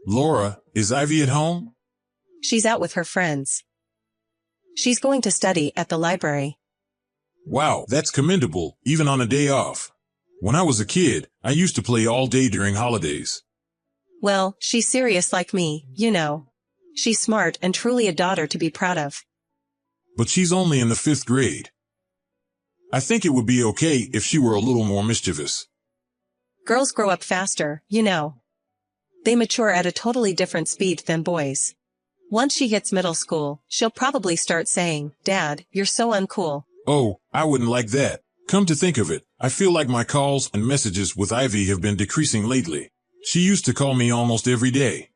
Laura, is Ivy at home? She's out with her friends. She's going to study at the library. Wow, that's commendable, even on a day off. When I was a kid, I used to play all day during holidays. Well, she's serious like me, you know. She's smart and truly a daughter to be proud of. But she's only in the 5th grade. I think it would be okay if she were a little more mischievous. Girls grow up faster, you know. They mature at a totally different speed than boys. Once she hits middle school, she'll probably start saying, "Dad, you're so uncool." Oh, I wouldn't like that. Come to think of it, I feel like my calls and messages with Ivy have been decreasing lately. She used to call me almost every day.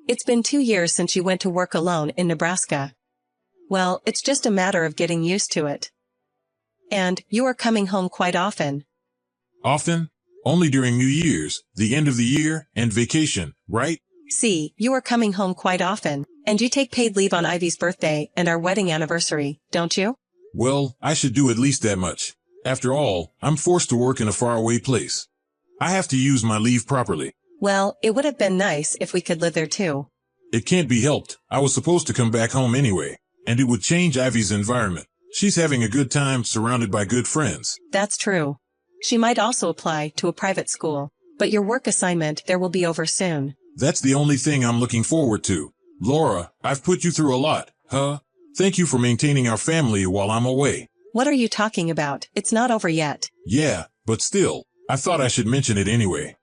It's been 2 years since you went to work alone in Nebraska. Well, it's just a matter of getting used to it. And you are coming home quite often. Often? Only during New Year's, the end of the year, and vacation, right? See, you are coming home quite often, and you take paid leave on Ivy's birthday and our wedding anniversary, don't you? Well, I should do at least that much. After all, I'm forced to work in a faraway place. I have to use my leave properly. Well, it would have been nice if we could live there too. It can't be helped. I was supposed to come back home anyway, and it would change Ivy's environment. She's having a good time surrounded by good friends. That's true. She might also apply to a private school, but your work assignment there will be over soon. That's the only thing I'm looking forward to. Laura, I've put you through a lot, huh? Thank you for maintaining our family while I'm away. What are you talking about? It's not over yet. Yeah, but still, I thought I should mention it anyway.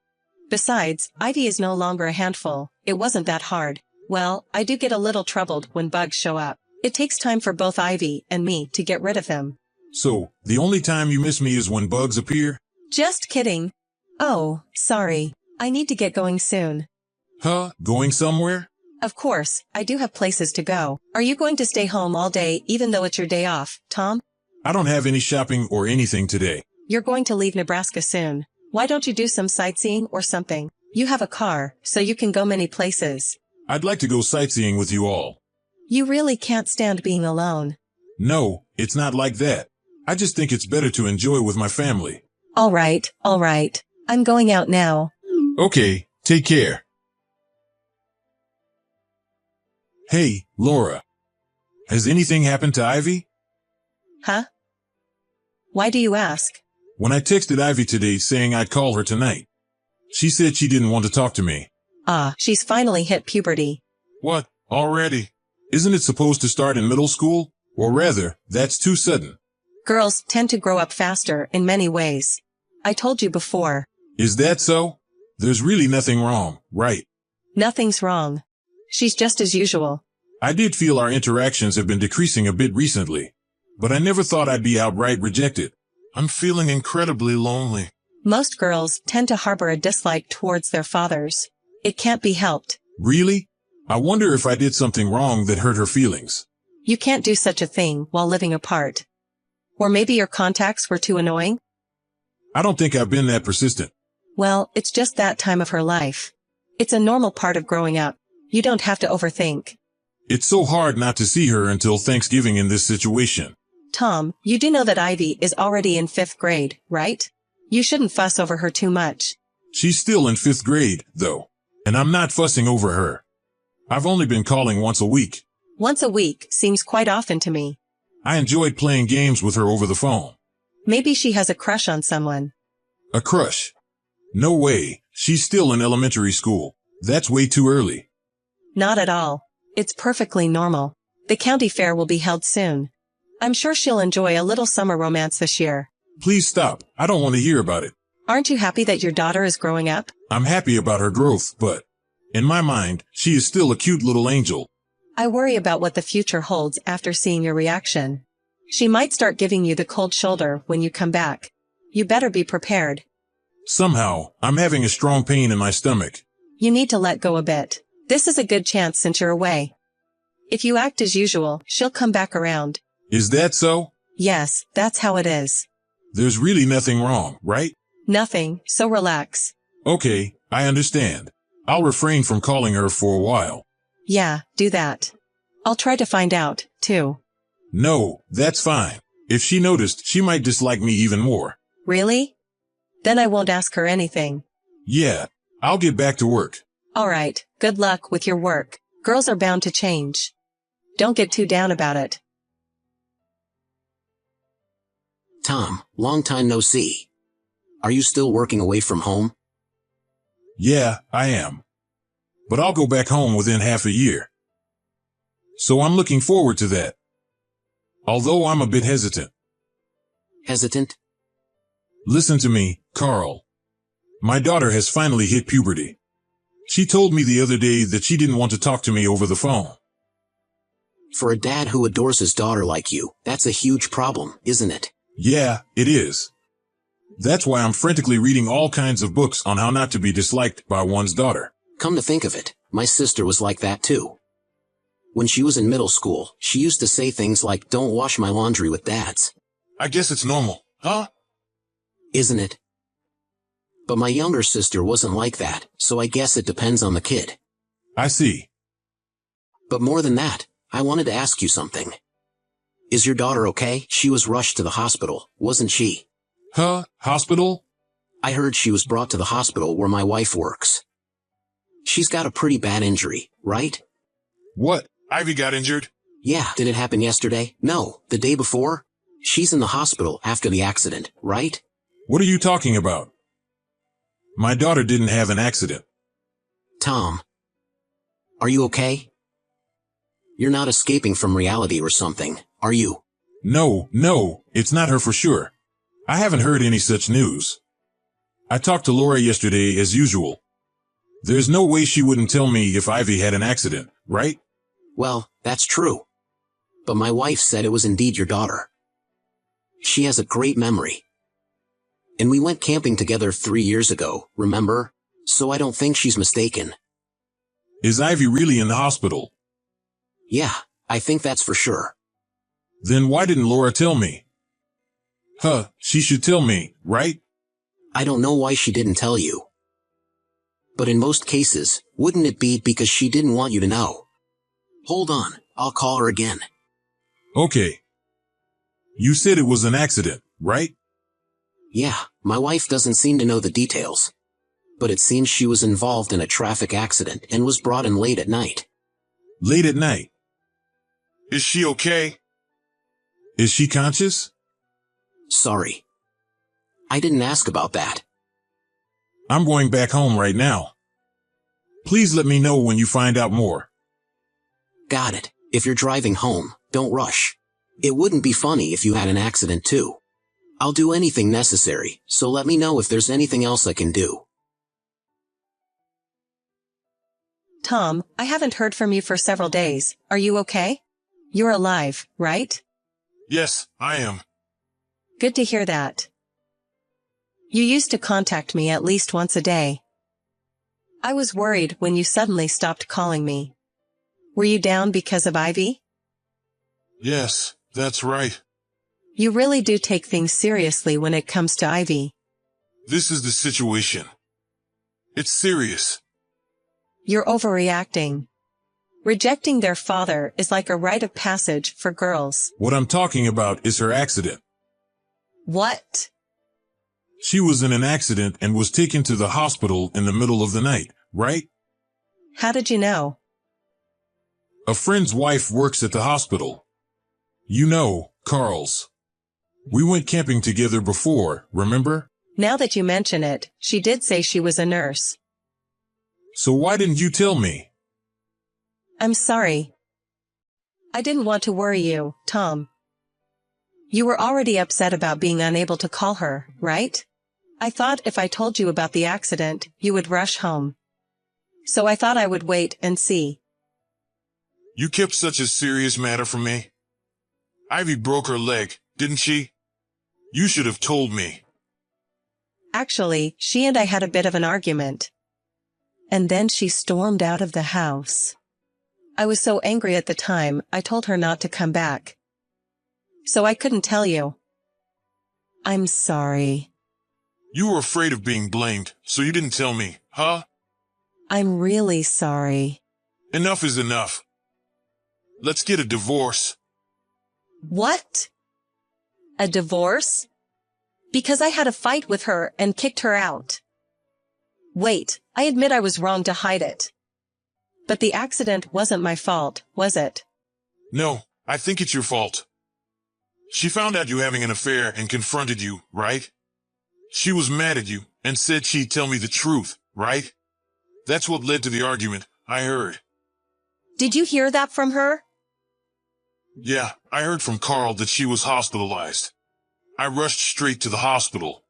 Besides, Ivy is no longer a handful. It wasn't that hard. Well, I do get a little troubled when bugs show up. It takes time for both Ivy and me to get rid of them. So, the only time you miss me is when bugs appear? Just kidding. Oh, sorry. I need to get going soon. Huh? Going somewhere? Of course, I do have places to go. Are you going to stay home all day even though it's your day off, Tom? I don't have any shopping or anything today. You're going to leave Nebraska soon. Why don't you do some sightseeing or something? You have a car, so you can go many places. I'd like to go sightseeing with you all. You really can't stand being alone. No, it's not like that. I just think it's better to enjoy with my family. All right. I'm going out now. Okay, take care. Hey, Laura. Has anything happened to Ivy? Huh? Why do you ask? When I texted Ivy today saying I'd call her tonight, she said she didn't want to talk to me. She's finally hit puberty. What? Already? Isn't it supposed to start in middle school? Or rather, that's too sudden. Girls tend to grow up faster in many ways. I told you before. Is that so? There's really nothing wrong, right? Nothing's wrong. She's just as usual. I did feel our interactions have been decreasing a bit recently, but I never thought I'd be outright rejected. I'm feeling incredibly lonely. Most girls tend to harbor a dislike towards their fathers. It can't be helped. Really? I wonder if I did something wrong that hurt her feelings. You can't do such a thing while living apart. Or maybe your contacts were too annoying? I don't think I've been that persistent. Well, it's just that time of her life. It's a normal part of growing up. You don't have to overthink. It's so hard not to see her until Thanksgiving in this situation. Tom, you do know that Ivy is already in 5th grade, right? You shouldn't fuss over her too much. She's still in 5th grade, though, and I'm not fussing over her. I've only been calling once a week. Once a week seems quite often to me. I enjoyed playing games with her over the phone. Maybe she has a crush on someone. A crush? No way. She's still in elementary school. That's way too early. Not at all. It's perfectly normal. The county fair will be held soon. I'm sure she'll enjoy a little summer romance this year. Please stop. I don't want to hear about it. Aren't you happy that your daughter is growing up? I'm happy about her growth, but in my mind, she is still a cute little angel. I worry about what the future holds after seeing your reaction. She might start giving you the cold shoulder when you come back. You better be prepared. Somehow, I'm having a strong pain in my stomach. You need to let go a bit. This is a good chance since you're away. If you act as usual, she'll come back around. Is that so? Yes, that's how it is. There's really nothing wrong, right? Nothing, so relax. Okay, I understand. I'll refrain from calling her for a while. Yeah, do that. I'll try to find out, too. No, that's fine. If she noticed, she might dislike me even more. Really? Then I won't ask her anything. Yeah, I'll get back to work. Alright, good luck with your work. Girls are bound to change. Don't get too down about it. Tom, long time no see. Are you still working away from home? Yeah, I am. But I'll go back home within half a year. So I'm looking forward to that. Although I'm a bit hesitant. Hesitant? Listen to me, Carl. My daughter has finally hit puberty. She told me the other day that she didn't want to talk to me over the phone. For a dad who adores his daughter like you, that's a huge problem, isn't it? Yeah, it is. That's why I'm frantically reading all kinds of books on how not to be disliked by one's daughter. Come to think of it, my sister was like that too. When she was in middle school, she used to say things like, "Don't wash my laundry with dads." I guess it's normal, huh? Isn't it? But my younger sister wasn't like that, so I guess it depends on the kid. I see. But more than that, I wanted to ask you something. Is your daughter okay? She was rushed to the hospital, wasn't she? Huh? Hospital? I heard she was brought to the hospital where my wife works. She's got a pretty bad injury, right? What? Ivy got injured? Yeah. Did it happen yesterday? No, the day before? She's in the hospital after the accident, right? What are you talking about? My daughter didn't have an accident. Tom. Are you okay? You're not escaping from reality or something, are you? No, it's not her for sure. I haven't heard any such news. I talked to Laura yesterday as usual. There's no way she wouldn't tell me if Ivy had an accident, right? Well, that's true. But my wife said it was indeed your daughter. She has a great memory. And we went camping together 3 years ago, remember? So I don't think she's mistaken. Is Ivy really in the hospital? Yeah, I think that's for sure. Then why didn't Laura tell me? Huh, she should tell me, right? I don't know why she didn't tell you. But in most cases, wouldn't it be because she didn't want you to know? Hold on, I'll call her again. Okay. You said it was an accident, right? Yeah, my wife doesn't seem to know the details. But it seems she was involved in a traffic accident and was brought in late at night. Late at night? Is she okay? Is she conscious? Sorry. I didn't ask about that. I'm going back home right now. Please let me know when you find out more. Got it. If you're driving home, don't rush. It wouldn't be funny if you had an accident too. I'll do anything necessary, so let me know if there's anything else I can do. Tom, I haven't heard from you for several days. Are you okay? You're alive, right? Yes, I am. Good to hear that. You used to contact me at least once a day. I was worried when you suddenly stopped calling me. Were you down because of Ivy? Yes, that's right. You really do take things seriously when it comes to Ivy. This is the situation. It's serious. You're overreacting. Rejecting their father is like a rite of passage for girls. What I'm talking about is her accident. What? She was in an accident and was taken to the hospital in the middle of the night, right? How did you know? A friend's wife works at the hospital. You know, Carl's. We went camping together before, remember? Now that you mention it, she did say she was a nurse. So why didn't you tell me? I'm sorry. I didn't want to worry you, Tom. You were already upset about being unable to call her, right? I thought if I told you about the accident, you would rush home. So I thought I would wait and see. You kept such a serious matter from me. Ivy broke her leg, didn't she? You should have told me. Actually, she and I had a bit of an argument. And then she stormed out of the house. I was so angry at the time, I told her not to come back. So I couldn't tell you. I'm sorry. You were afraid of being blamed, so you didn't tell me, huh? I'm really sorry. Enough is enough. Let's get a divorce. What? A divorce? Because I had a fight with her and kicked her out. Wait, I admit I was wrong to hide it. But the accident wasn't my fault, was it? No, I think it's your fault. She found out you having an affair and confronted you, right? She was mad at you and said she'd tell me the truth, right? That's what led to the argument, I heard. Did you hear that from her? Yeah, I heard from Carl that she was hospitalized. I rushed straight to the hospital.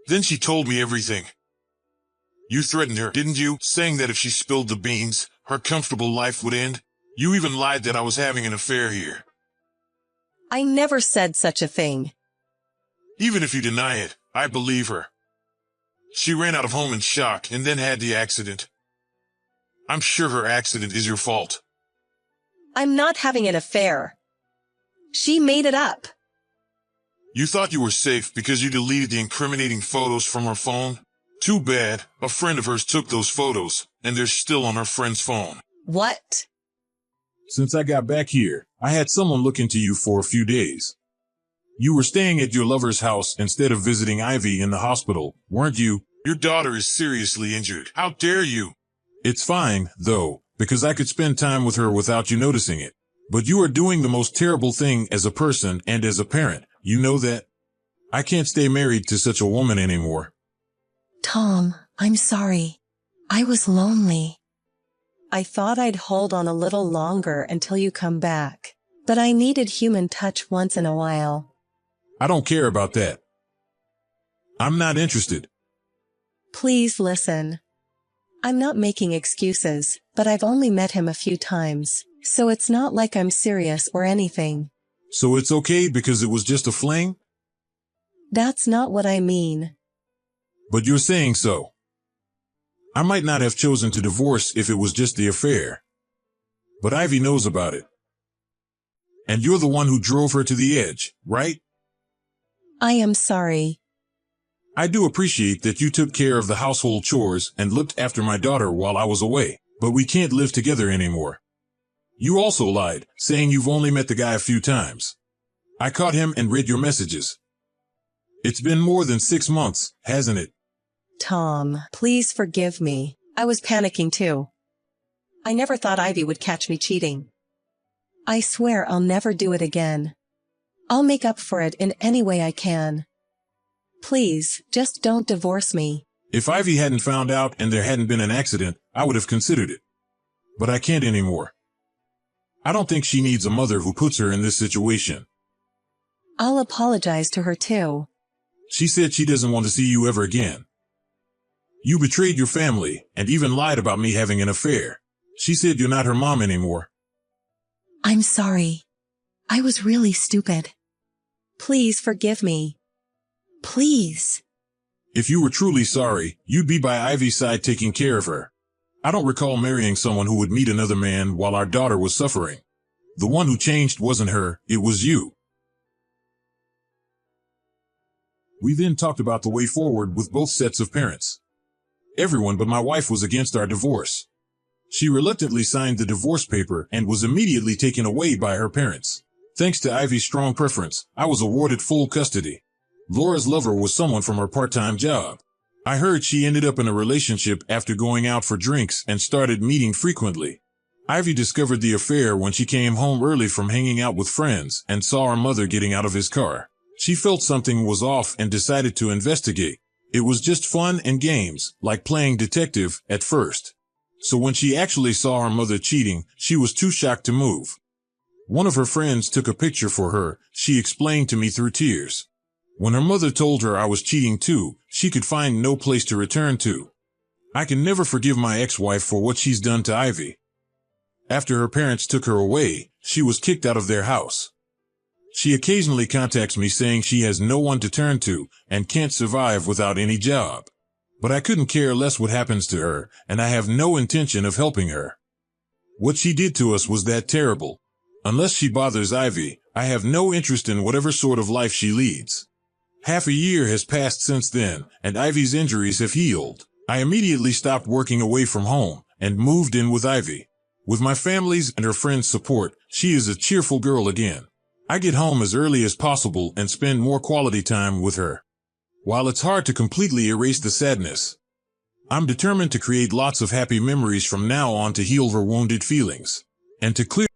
Then she told me everything. You threatened her, didn't you, saying that if she spilled the beans, her comfortable life would end? You even lied that I was having an affair here. I never said such a thing. Even if you deny it, I believe her. She ran out of home in shock and then had the accident. I'm sure her accident is your fault. I'm not having an affair. She made it up. You thought you were safe because you deleted the incriminating photos from her phone? Too bad. A friend of hers took those photos, and they're still on her friend's phone. What? Since I got back here, I had someone look into you for a few days. You were staying at your lover's house instead of visiting Ivy in the hospital, weren't you? Your daughter is seriously injured. How dare you? It's fine, though, because I could spend time with her without you noticing it. But you are doing the most terrible thing as a person and as a parent. You know that? I can't stay married to such a woman anymore. Tom, I'm sorry. I was lonely. I thought I'd hold on a little longer until you come back, but I needed human touch once in a while. I don't care about that. I'm not interested. Please listen. I'm not making excuses, but I've only met him a few times, so it's not like I'm serious or anything. So it's okay because it was just a fling? That's not what I mean. But you're saying so. I might not have chosen to divorce if it was just the affair. But Ivy knows about it. And you're the one who drove her to the edge, right? I am sorry. I do appreciate that you took care of the household chores and looked after my daughter while I was away, but we can't live together anymore. You also lied, saying you've only met the guy a few times. I caught him and read your messages. It's been more than 6 months, hasn't it? Tom, please forgive me. I was panicking too. I never thought Ivy would catch me cheating. I swear I'll never do it again. I'll make up for it in any way I can. Please, just don't divorce me. If Ivy hadn't found out and there hadn't been an accident, I would have considered it. But I can't anymore. I don't think she needs a mother who puts her in this situation. I'll apologize to her too. She said she doesn't want to see you ever again. You betrayed your family and even lied about me having an affair. She said you're not her mom anymore. I'm sorry. I was really stupid. Please forgive me. Please. If you were truly sorry, you'd be by Ivy's side taking care of her. I don't recall marrying someone who would meet another man while our daughter was suffering. The one who changed wasn't her, it was you. We then talked about the way forward with both sets of parents. Everyone but my wife was against our divorce. She reluctantly signed the divorce paper and was immediately taken away by her parents. Thanks to Ivy's strong preference, I was awarded full custody. Laura's lover was someone from her part-time job. I heard she ended up in a relationship after going out for drinks and started meeting frequently. Ivy discovered the affair when she came home early from hanging out with friends and saw her mother getting out of his car. She felt something was off and decided to investigate. It was just fun and games, like playing detective at first. So when she actually saw her mother cheating, she was too shocked to move. One of her friends took a picture for her, she explained to me through tears. When her mother told her I was cheating too, she could find no place to return to. I can never forgive my ex-wife for what she's done to Ivy. After her parents took her away, she was kicked out of their house. She occasionally contacts me saying she has no one to turn to and can't survive without any job. But I couldn't care less what happens to her, and I have no intention of helping her. What she did to us was that terrible. Unless she bothers Ivy, I have no interest in whatever sort of life she leads. Half a year has passed since then, and Ivy's injuries have healed. I immediately stopped working away from home and moved in with Ivy. With my family's and her friends' support, she is a cheerful girl again. I get home as early as possible and spend more quality time with her. While it's hard to completely erase the sadness, I'm determined to create lots of happy memories from now on to heal her wounded feelings. And to clear